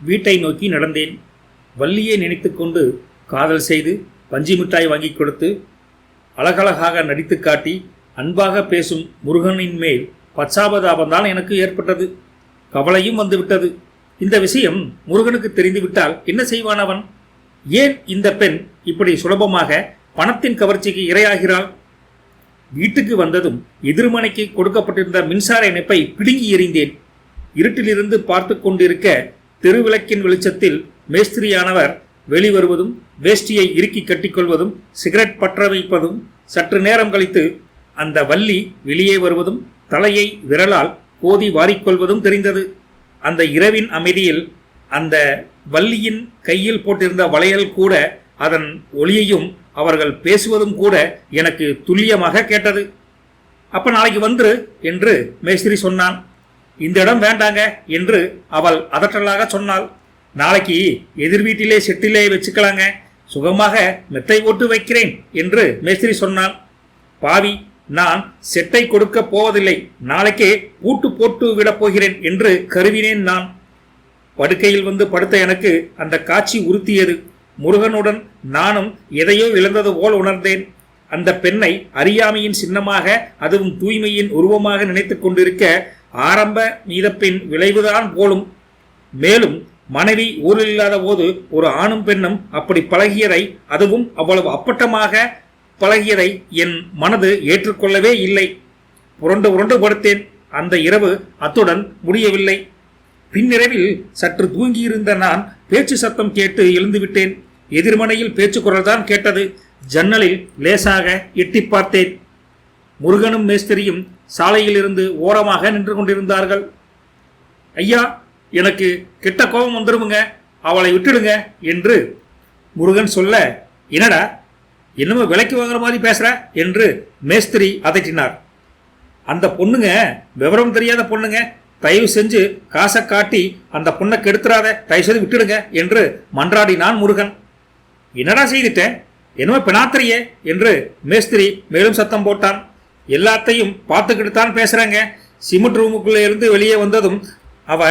வீட்டை நோக்கி நடந்தேன். வள்ளியை நினைத்து கொண்டு காதல் செய்து பஞ்சி மிட்டாய் வாங்கி கொடுத்து அழகழகாக நடித்து காட்டி அன்பாக பேசும் முருகனின் மேல் பச்சாபதாபம்தான் எனக்கு ஏற்பட்டது. கவலையும் வந்துவிட்டது. இந்த விஷயம் முருகனுக்கு தெரிந்துவிட்டால் என்ன செய்வான் அவன்? ஏன் இந்த பெண் இப்படி சுலபமாக பணத்தின் கவர்ச்சிக்கு இரையாகிறாள்? வீட்டுக்கு வந்ததும் எதிர்மனைக்கு கொடுக்கப்பட்டிருந்த மின்சார இணைப்பை பிடுங்கி எறிந்தேன். இருட்டிலிருந்து பார்த்து கொண்டிருக்க தெருவிளக்கின் வெளிச்சத்தில் மேஸ்திரியானவர் வெளிவருவதும் வேஷ்டியை இறுக்கி கட்டிக்கொள்வதும் சிகரெட் பற்ற வைப்பதும் சற்று நேரம் கழித்து அந்த வள்ளி வெளியே வருவதும் தலையை விரலால் கோதி வாரிக்கொள்வதும் தெரிந்தது. அந்த இரவின் அமைதியில் அந்த வள்ளியின் கையில் போட்டிருந்த வளையல் கூட அதன் ஒளியையும் அவர்கள் பேசுவதும் கூட எனக்கு துல்லியமாக கேட்டது. அப்ப நாளைக்கு வந்துரு என்று மேஸ்திரி சொன்னான். இந்த இடம் வேண்டாங்க என்று அவள் அதற்றலாக சொன்னாள். நாளைக்கு எதிர் வீட்டிலே செட்டிலே வச்சுக்கலாங்க, சுகமாக மெத்தை ஓட்டு வைக்கிறேன் என்று மேஸ்திரி சொன்னான். பாவி, நான் செட்டை கொடுக்க போவதில்லை, நாளைக்கே பூட்டு போட்டு விடப் போகிறேன் என்று கருவினேன். நான் படுக்கையில் வந்து படுத்த எனக்கு அந்த காட்சி உறுத்தியது. முருகனுடன் நானும் எதையோ இழந்தது போல் உணர்ந்தேன். அந்த பெண்ணை அறியாமையின் சின்னமாக, அதுவும் தூய்மையின் உருவமாக நினைத்து கொண்டிருக்க ஆரம்ப மீதப்பின் விளைவுதான் போலும். மேலும் மனைவி ஊரில் இல்லாத போது ஒரு ஆணும் பெண்ணும் அப்படி பழகியதை, அதுவும் அவ்வளவு அப்பட்டமாக பழகியதை என் மனது ஏற்றுக்கொள்ளவே இல்லை. புரண்டு உருண்டு படுத்தேன். அந்த இரவு அத்துடன் முடியவில்லை. பின்னிரவில் சற்று தூங்கியிருந்த நான் பேச்சு சத்தம் கேட்டு எழுந்துவிட்டேன். எதிர்மனையில் பேச்சு குரல் தான் கேட்டது. ஜன்னலில் லேசாக எட்டி பார்த்தேன். முருகனும் மேஸ்திரியும் சாலையில் இருந்து ஓரமாக நின்று கொண்டிருந்தார்கள். ஐயா, எனக்கு கெட்ட கோபம் வந்துருமுங்க, அவளை விட்டுடுங்க என்று முருகன் சொல்ல, என்னடா என்னமோ விலைக்கு வாங்குற மாதிரி பேசுற என்று மேஸ்திரி அதட்டினார். அந்த பொண்ணுங்க விவரம் தெரியாத பொண்ணுங்க, தயவு செஞ்சு காசை காட்டி அந்த பொண்ணை கெடுத்துறாத, தயவு செய்து விட்டுடுங்க என்று மன்றாடினான் முருகன். என்னடா செய்துட்டேன், என்னமோ பினாத்திரியே என்று மேஸ்திரி மேலும் சத்தம் போட்டான். எல்லாத்தையும் பார்த்துக்கிட்டு தான் பேசுறாங்க. சிமெண்ட் ரூமுக்குள்ள இருந்து வெளியே வந்ததும் அவ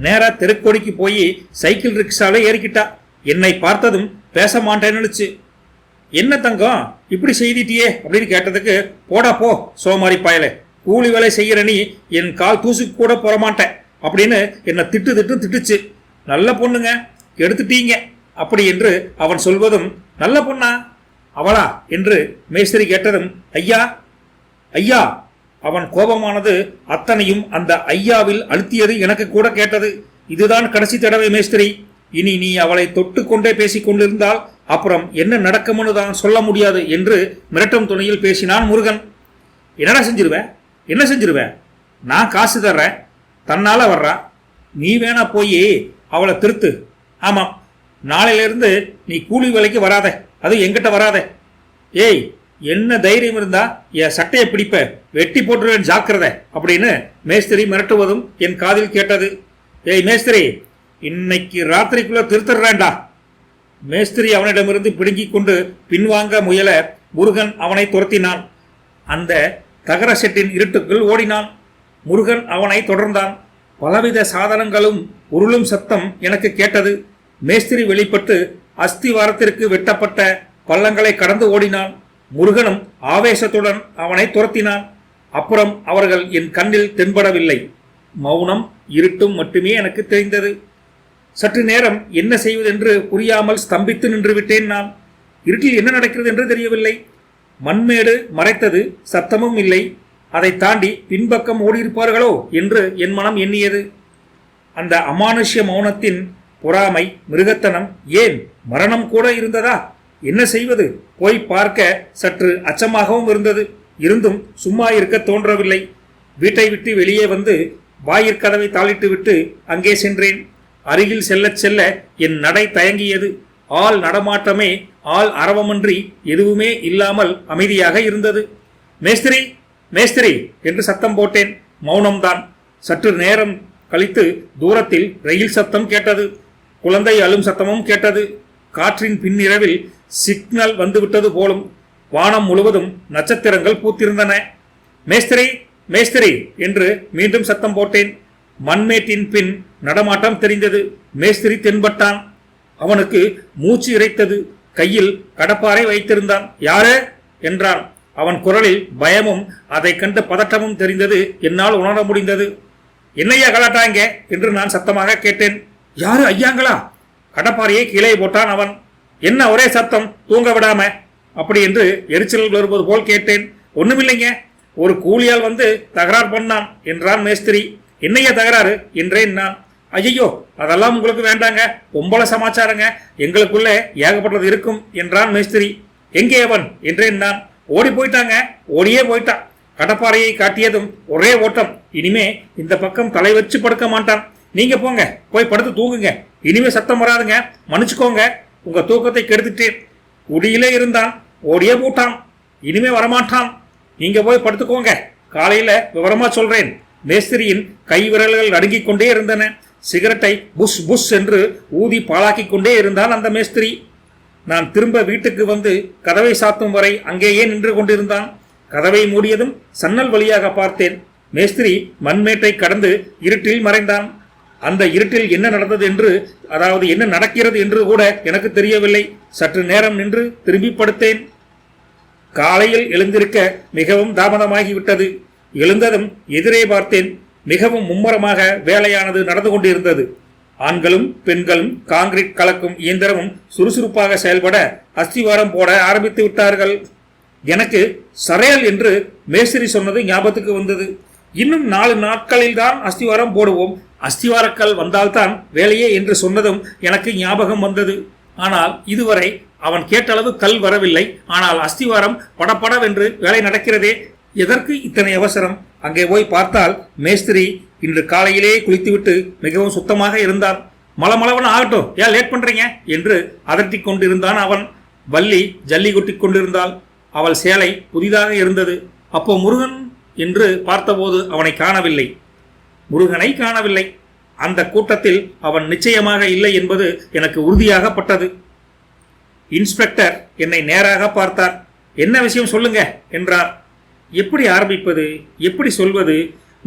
நேரா தெருக்கோடிக்கு போய் சைக்கிள் ரிக்ஷால ஏறிக்கிட்டா. என்னை பார்த்ததும் பேச மாட்டேன்னுச்சு. என்ன தங்கம் இப்படி செய்திட்டியே அப்படின்னு கேட்டதுக்கு, போடா போ சோமாரி பாயல, கூலி வேலை செய்கிற நீ என் கால் தூசுக்கு கூட போற மாட்டேன் அப்படின்னு என்னை திட்டுச்சு. நல்ல பொண்ணுங்க, எடுத்துட்டீங்க அப்படி என்று அவன் சொல்வதும், நல்ல பொண்ணா அவளா என்று மேஸ்திரி கேட்டதும், ஐயா ஐயா. அவன் கோபமானது அத்தனையும் அந்த ஐயாவில் அழுத்தியது எனக்கு கூட கேட்டது. இதுதான் கடைசி தடவை மேஸ்திரி, இனி நீ அவளை தொட்டு கொண்டே பேசிக் கொண்டிருந்தால் அப்புறம் என்ன நடக்கும்னு தான் சொல்ல முடியாது என்று மிரட்டும் துணையில் பேசினான் முருகன். என்னடா செஞ்சிருவேன், என்ன செஞ்சிருவேன், நான் காசு தர்றேன், தன்னால வர்றா, நீ வேணா போய் அவளை திருத்து. ஆமாம், நாளையிலிருந்து நீ கூலி வேலைக்கு வராத, அது எங்கிட்ட வராத. ஏய், என்ன தைரியம் இருந்தா என் சட்டையை பிடிப்ப, வெட்டி போட்டுருவேன் ஜாக்கிரத அப்படின்னு மேஸ்திரி மிரட்டுவதும் என் காதில் கேட்டது. ஏய் மேஸ்திரி, இன்னைக்கு ராத்திரிக்குள்ள திருத்தர்றேன்டா. மேஸ்திரி அவனிடமிருந்து பிடுங்கி கொண்டு பின்வாங்க முயல முருகன் அவனை துரத்தினான். அந்த தகர செட்டின் இருட்டுக்குள் ஓடினான். முருகன் அவனை தொடர்ந்தான். பலவித சாதனங்களும் உருளும் சத்தம் எனக்கு கேட்டது. மேஸ்திரி வெளிப்பட்டு அஸ்திவாரத்திற்கு வெட்டப்பட்ட பள்ளங்களை கடந்து ஓடினான். முருகனும் ஆவேசத்துடன் அவனை துரத்தினான். அப்புறம் அவர்கள் என் கண்ணில் தென்படவில்லை. மௌனம், இருட்டும் மட்டுமே எனக்கு தெரிந்தது. சற்று நேரம் என்ன செய்வதென்று புரியாமல் ஸ்தம்பித்து நின்று விட்டேன். நான் இருட்டில் என்ன நடக்கிறது என்று தெரியவில்லை. மண்மேடு மறைத்தது, சத்தமும் இல்லை. அதை தாண்டி பின்பக்கம் ஓடியிருப்பார்களோ என்று என் மனம் எண்ணியது. அந்த அமானுஷ்ய மௌனத்தின் பொறாமை, மிருகத்தனம், ஏன் மரணம் கூட இருந்ததா? என்ன செய்வது? போய் பார்க்க சற்று அச்சமாகவும் இருந்தது. இருந்தும் சும்மா இருக்க தோன்றவில்லை. வீட்டை விட்டு வெளியே வந்து வாயிற்கதவை தாளிட்டு விட்டு அங்கே சென்றேன். அருகில் செல்ல செல்ல என் நடை தயங்கியது. ஆள் நடமாட்டமே, ஆள் அரவமின்றி எதுவுமே இல்லாமல் அமைதியாக இருந்தது. மேஸ்திரி, மேஸ்திரி என்று சத்தம் போட்டேன். மௌனம்தான். சற்று நேரம் கழித்து தூரத்தில் ரயில் சத்தம் கேட்டது. குழந்தை அழும் சத்தமும் கேட்டது. காற்றின் பின்னிரவில் சிக்னல் வந்துவிட்டது போலும். வானம் முழுவதும் நட்சத்திரங்கள் பூத்திருந்தன. மேஸ்திரி, மேஸ்திரி என்று மீண்டும் சத்தம் போட்டேன். மண்மேட்டின் பின் நடமாட்டம் தெரிந்தது. மேஸ்திரி தென்பட்டான். அவனுக்கு மூச்சு இறைத்தது. கையில் கடப்பாரை வைத்திருந்தான். யாரு என்றான். அவன் குரலில் பயமும் அதை கண்ட பதட்டமும் தெரிந்தது. என்னால் உணர முடிந்தது. என்னையா கலாட்டாங்க என்று நான் சத்தமாக கேட்டேன். யாரு ஐயாங்களா? கடப்பாறையை கீழே போட்டான் அவன். என்ன ஒரே சத்தம், தூங்க விடாம? அப்படி என்று எரிச்சல் வருவது போல் கேட்டேன். ஒண்ணுமில்லைங்க, ஒரு கூலியால் வந்து தகராறு பண்ணான் என்றான் மேஸ்திரி. என்னையா தகராறு என்றேன் நான். ஐயோ, அதெல்லாம் உங்களுக்கு வேண்டாங்க, பொம்பளை சமாச்சாரங்க, எங்களுக்குள்ள ஏகப்பட்டது இருக்கும் என்றான் மேஸ்திரி. எங்கே அவன் என்றேன் நான். ஓடி போயிட்டாங்க, ஓடியே போயிட்டான். கடப்பாறையை காட்டியதும் ஒரே ஓட்டம். இனிமே இந்த பக்கம் தலை வச்சு படுக்க மாட்டான். நீங்க போங்க, போய் படுத்து தூங்குங்க. இனிமே சத்தம் வராதுங்க, மன்னிச்சுக்கோங்க, உங்க தூக்கத்தை கெடுத்துட்டேன். குடியிலே இருந்தான், ஓடியே போட்டான், இனிமே வரமாட்டான். நீங்க போய் படுத்துக்கோங்க, காலையில விவரமா சொல்றேன். மேஸ்திரியின் கை விரல்கள் நடுங்கிக் கொண்டே இருந்தன. சிகரெட்டை புஷ் புஷ் என்று ஊதி பாழாக்கி கொண்டே இருந்தான் அந்த மேஸ்திரி. நான் திரும்ப வீட்டுக்கு வந்து கதவை சாத்தும் வரை அங்கேயே நின்று கொண்டிருந்தான். கதவை மூடியதும் சன்னல் வழியாக பார்த்தேன். மேஸ்திரி மண்மேட்டை கடந்து இருட்டில் மறைந்தான். அந்த இருட்டில் என்ன நடந்தது என்று, அதாவது என்ன நடக்கிறது என்று கூட எனக்கு தெரியவில்லை. சற்று நேரம் நின்று திரும்பி படுத்தேன். காலையில் எழுந்திருக்க மிகவும் தாமதமாகிவிட்டது. எழுந்ததும் எதிரே பார்த்தேன். மிகவும் மும்முரமாக வேலையானது நடந்து கொண்டிருந்தது. ஆண்களும் பெண்களும் காங்கிரீட் கலக்கும் இயந்திரமும் சுறுசுறுப்பாக செயல்பட அஸ்திவாரம் போட ஆரம்பித்து விட்டார்கள். எனக்கு சரையல் என்று மேஸ்திரி சொன்னது ஞாபகத்துக்கு வந்தது. இன்னும் 4 நாட்களில் தான் அஸ்திவாரம் போடுவோம், அஸ்திவாரக்கல் வந்தால்தான் வேலையே என்று சொன்னதும் எனக்கு ஞாபகம் வந்தது. ஆனால் இதுவரை அவன் கேட்டளவு கல் வரவில்லை. ஆனால் அஸ்திவாரம் படப்படவென்று வேலை நடக்கிறதே. எதற்கு இத்தனை அவசரம்? அங்கே போய் பார்த்தால் மேஸ்திரி இன்று காலையிலே குளித்துவிட்டு மிகவும் சுத்தமாக இருந்தான். மலமளவன் ஆகட்டும், ஏன் லேட் பண்றீங்க என்று அதட்டி கொண்டிருந்தான் அவன். வள்ளி ஜல்லி கொட்டி கொண்டிருந்தாள். அவள் சேலை புதிதாக இருந்தது. அப்போ முருகன் என்று பார்த்தபோது அவனை காணவில்லை. முருகனை காணவில்லை. அந்த கூட்டத்தில் அவன் நிச்சயமாக இல்லை என்பது எனக்கு உறுதியாகப்பட்டது. இன்ஸ்பெக்டர் என்னை நேராக பார்த்தார். என்ன விஷயம் சொல்லுங்க என்றார். எப்படி ஆரம்பிப்பது, எப்படி சொல்வது?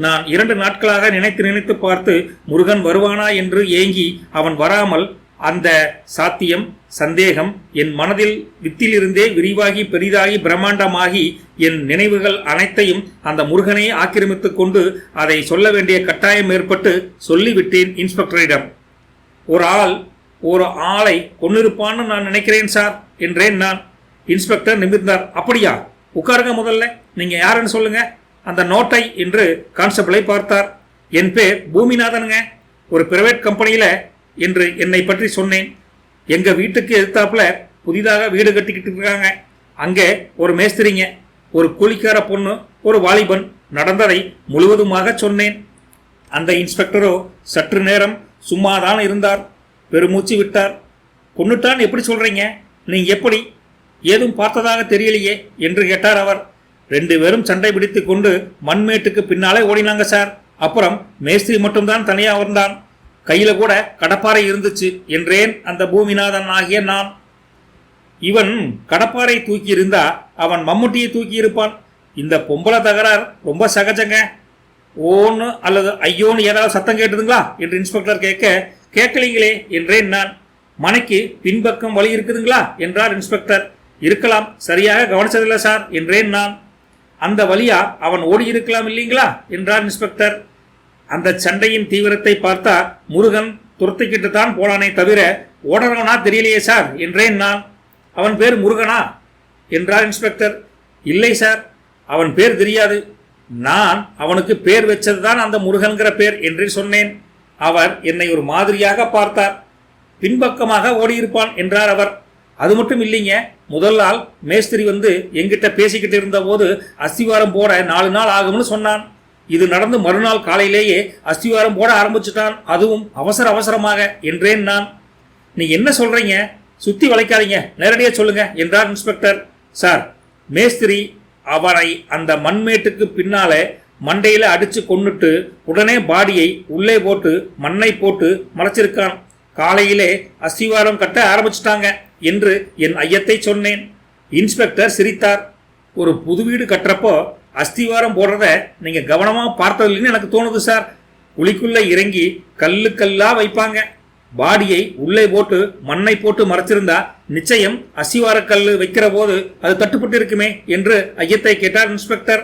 நான் 2 நாட்களாக நினைத்து பார்த்து முருகன் வருவானா என்று ஏங்கி அவன் வராமல் அந்த சாத்தியம், சந்தேகம் என் மனதில் வித்திலிருந்தே விரிவாகி பெரிதாகி பிரம்மாண்டமாகி என் நினைவுகள் அனைத்தையும் அந்த முருகனை ஆக்கிரமித்து கொண்டு அதை சொல்ல வேண்டிய கட்டாயம் ஏற்பட்டு சொல்லிவிட்டேன் இன்ஸ்பெக்டரிடம். ஒரு ஆளை கொன்னிருப்பான்னு நான் நினைக்கிறேன் சார் என்றேன் நான். இன்ஸ்பெக்டர் நிமிர்ந்தார். அப்படியா? உட்காருங்க, முதல்ல நீங்க யாருன்னு சொல்லுங்க. அந்த நோட்டை என்று கான்ஸ்டபிளை பார்த்தார். என் பேர் பூமிநாதனுங்க, ஒரு பிரைவேட் கம்பெனியில என்று என்னை பற்றி சொன்னேன். எங்க வீட்டுக்கு எதிர்த்தாப்புல புதிதாக வீடு கட்டிக்கிட்டு இருக்காங்க. அங்கே ஒரு மேஸ்திரிங்க, ஒரு கூலிக்கார பொண்ணு, ஒரு வாலிபன். நடந்ததை முழுவதுமாக சொன்னேன். அந்த இன்ஸ்பெக்டரோ சற்று நேரம் சும்மாதான் இருந்தார். பெருமூச்சு விட்டார். கொன்னுட்டான் எப்படி சொல்றீங்க? நீங்க எப்படி? ஏதும் பார்த்ததாக தெரியலையே என்று கேட்டார் அவர். 2 பேரும் சண்டை பிடித்து கொண்டு மண்மேட்டுக்கு பின்னாலே ஓடினாங்க சார். அப்புறம் மேஸ்திரி மட்டும்தான் தனியா வந்தான். கையில கூட கடப்பாறை இருந்துச்சு என்றேன் அந்த பூமிநாதன் ஆகிய நான். இவன் கடப்பாறை தூக்கி இருந்தா அவன் மம்முட்டியை தூக்கி இருப்பான். இந்த பொம்பளை தகராறு ரொம்ப சகஜங்க. ஓன்னு அல்லது ஐயோன்னு ஏதாவது சத்தம் கேட்டுதுங்களா என்று இன்ஸ்பெக்டர் கேட்கலீங்களே என்றேன் நான். மனைக்கு பின்பக்கம் வழி இருக்குதுங்களா என்றார் இன்ஸ்பெக்டர். இருக்கலாம், சரியாக கவனிச்சதில்லை சார் என்றேன் நான். அந்த வழியா அவன் ஓடி இருக்கலாம் இல்லீங்களா என்றார் இன்ஸ்பெக்டர். அந்த சண்டையின் தீவிரத்தை பார்த்தா முருகன் துரத்திக்கிட்டு தான் போனானே தவிர ஓடறவனா தெரியலையே சார் என்றேன் நான். அவன் பேர் முருகனா என்றார் இன்ஸ்பெக்டர். இல்லை சார், அவன் பேர் தெரியாது. நான் அவனுக்கு பேர் வச்சதுதான் அந்த முருகன்கிற பேர் என்று சொன்னேன். அவர் என்னை ஒரு மாதிரியாக பார்த்தார். பின்பக்கமாக ஓடியிருப்பான் என்றார் அவர். அது மட்டும் இல்லைங்க, முதல் நாள் மேஸ்திரி வந்து எங்கிட்ட பேசிக்கிட்டு இருந்த போது அஸ்திவாரம் போட 4 நாள் ஆகும்னு சொன்னான். இது நடந்து மறுநாள் காலையிலேயே அஸ்திவாரம் போட ஆரம்பிச்சுட்டான், அதுவும் அவசரமாக என்றேன் நான். நீ என்ன சொல்றீங்க? சுத்தி வளைக்காதீங்க, நேரடியாக சொல்லுங்க என்றார் இன்ஸ்பெக்டர். சார், மேஸ்திரி அவரை அந்த மண்மேட்டுக்கு பின்னாலே மண்டையில அடிச்சு கொன்னுட்டு உடனே பாடியை உள்ளே போட்டு மண்ணை போட்டு மறைச்சிருக்கான். காலையிலே அஸ்திவாரம் கட்ட ஆரம்பிச்சுட்டாங்க என்று என் ஐயத்தை சொன்னேன். இன்ஸ்பெக்டர் சிரித்தார். ஒரு புது வீடு கட்டுறப்போ அஸ்திவாரம் போடுறத நீங்க கவனமா பார்த்ததில்லைன்னு எனக்கு தோணுது சார். குழிக்குள்ள இறங்கி கல்லா வைப்பாங்க. பாடியை உள்ளே போட்டு மண்ணை போட்டு மறைச்சிருந்தா நிச்சயம் அஸ்திவார கல்லு வைக்கிற போது அது தட்டுப்பட்டு இருக்குமே என்று ஐயத்தை கேட்டார் இன்ஸ்பெக்டர்.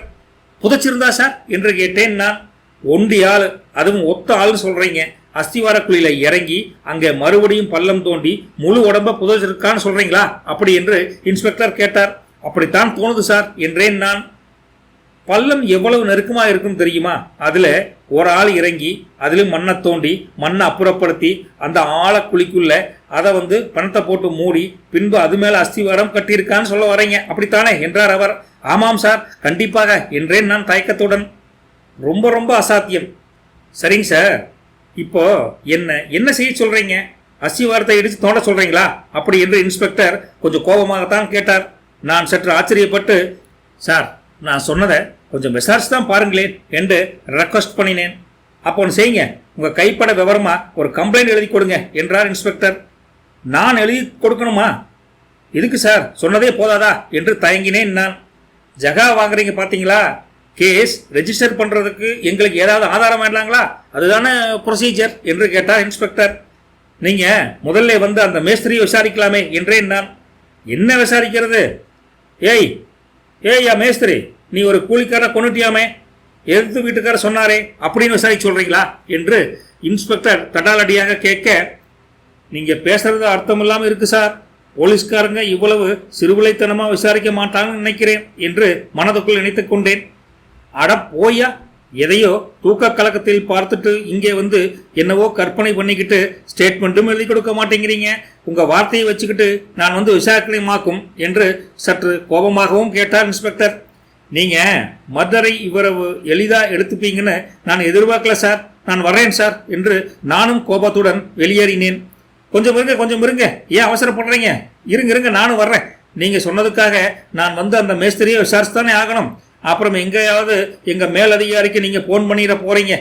புதைச்சிருந்தா சார் என்று கேட்டேன் நான். ஒண்டி ஆள், அதுவும் ஒத்த ஆள்னு சொல்றீங்க. அஸ்திவார குழியில இறங்கி அங்கே மறுபடியும் பள்ளம் தோண்டி முழு உடம்ப புதைச்சிருக்கான்னு சொல்றீங்களா அப்படி என்று இன்ஸ்பெக்டர் கேட்டார். அப்படித்தான் தோணுது சார் என்றேன் நான். பள்ளம் எவ்வளவு நெருக்கமா இருக்கும் தெரியுமா? அதுல ஒரு ஆள் இறங்கி அதிலும் மண்ணை தோண்டி மண்ணை அப்புறப்படுத்தி அந்த ஆழ குழிக்குள்ள அதை பணத்தை போட்டு மூடி பின்பு அது மேல அஸ்திவாரம் கட்டியிருக்கான்னு சொல்ல வரீங்க அப்படித்தானே என்றார் அவர். ஆமாம் சார், கண்டிப்பாக என்றேன் நான் தயக்கத்துடன். ரொம்ப ரொம்ப அசாத்தியம். சரிங்க சார், இப்போ என்ன செய்ய சொல்றீங்க? அஸ்திவாரத்தை இடிச்சு தோண்ட சொல்றீங்களா அப்படி என்று இன்ஸ்பெக்டர் கொஞ்சம் கோபமாகத்தான் கேட்டார். நான் சற்று ஆச்சரியப்பட்டு, சார் நான் சொன்னதை கொஞ்சம் விசாரிச்சு தான் பாருங்களேன் என்று ரெக்வஸ்ட் பண்ணினேன். அப்போ ஒன்று செய்யுங்க, உங்க கைப்பட விவரமா ஒரு கம்ப்ளைண்ட் எழுதி கொடுங்க என்றார் இன்ஸ்பெக்டர். நான் எழுதி கொடுக்கணுமா? இதுக்கு சார், சொன்னதே போதாதா என்று தயங்கினேன் நான். ஜகா வாங்குறீங்க பாத்தீங்களா, கேஸ் ரெஜிஸ்டர் பண்றதுக்கு எங்களுக்கு ஏதாவது ஆதாரம் வேண்டாங்களா? அதுதானே ப்ரொசீஜர் என்று கேட்டார் இன்ஸ்பெக்டர். நீங்க முதல்ல அந்த மேஸ்திரியை விசாரிக்கலாமே என்றேன் நான். என்ன விசாரிக்கிறது? ஏய்யா மேஸ்திரி, நீ ஒரு கூலிக்கார கொண்டுட்டியாமே, எதிர்த்து வீட்டுக்கார சொன்னாரே அப்படின்னு விசாரிக்க சொல்றீங்களா என்று இன்ஸ்பெக்டர் தடாலடியாக கேட்க, நீங்க பேசுறது அர்த்தம் இல்லாம இருக்கு சார். போலீஸ்காரங்க இவ்வளவு சிறுவிளைத்தனமா விசாரிக்க மாட்டாங்கன்னு நினைக்கிறேன் என்று மனதுக்குள் நினைத்துக் கொண்டேன். அட போயா, எதையோ தூக்க கலக்கத்தில் பார்த்துட்டு இங்கே என்னவோ கற்பனை பண்ணிக்கிட்டு ஸ்டேட்மெண்ட்டும் எழுதி கொடுக்க மாட்டேங்கிறீங்க. உங்க வார்த்தையை வச்சுக்கிட்டு நான் விசாரணையமாக்கும் என்று சற்று கோபமாகவும் கேட்டார் இன்ஸ்பெக்டர். நீங்க மர்டரை இவ்வளவு எளிதா எடுத்துப்பீங்கன்னு நான் எதிர்பார்க்கல சார். நான் வர்றேன் சார் என்று நானும் கோபத்துடன் வெளியேறினேன். கொஞ்சம் இருங்க, ஏன் அவசரப்படுறீங்க? இருங்க நானும் வர்றேன். நீங்க சொன்னதுக்காக நான் அந்த மேஸ்திரியை விசாரிச்சு தானே ஆகணும். அப்புறம் எங்கேயாவது எங்க மேலதிகாரிக்கு நீங்க போன் பண்ணிட போறீங்க.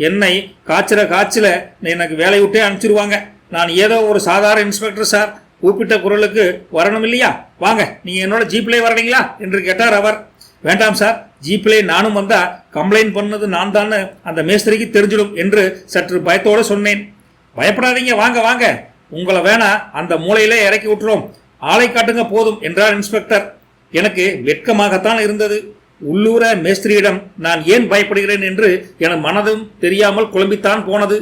என்னை காய்ச்சல எனக்கு வேலையை விட்டே அனுப்பிச்சிருவாங்க. நான் ஏதோ ஒரு சாதாரண இன்ஸ்பெக்டர் சார், கூப்பிட்ட குரலுக்கு வரணும் இல்லையா? வாங்க, நீங்க என்னோட ஜீப்லேயே வரீங்களா என்று கேட்டார் அவர். வேண்டாம் சார், ஜீப்லேயே நானும் வந்தா கம்ப்ளைண்ட் பண்ணது நான் தான் அந்த மேஸ்திரிக்கு தெரிஞ்சிடும் என்று சற்று பயத்தோடு சொன்னேன். பயப்படாதீங்க, வாங்க, உங்களை வேணா அந்த மூலையிலே இறக்கி விட்டுறோம், ஆளை காட்டுங்க போதும் என்றார் இன்ஸ்பெக்டர். எனக்கு வெட்கமாகத்தான் இருந்தது. உள்ளூர மேஸ்திரியிடம் நான் ஏன் பயப்படுகிறேன் என்று என் மனதும் தெரியாமல் குழம்பித்தான் போனது.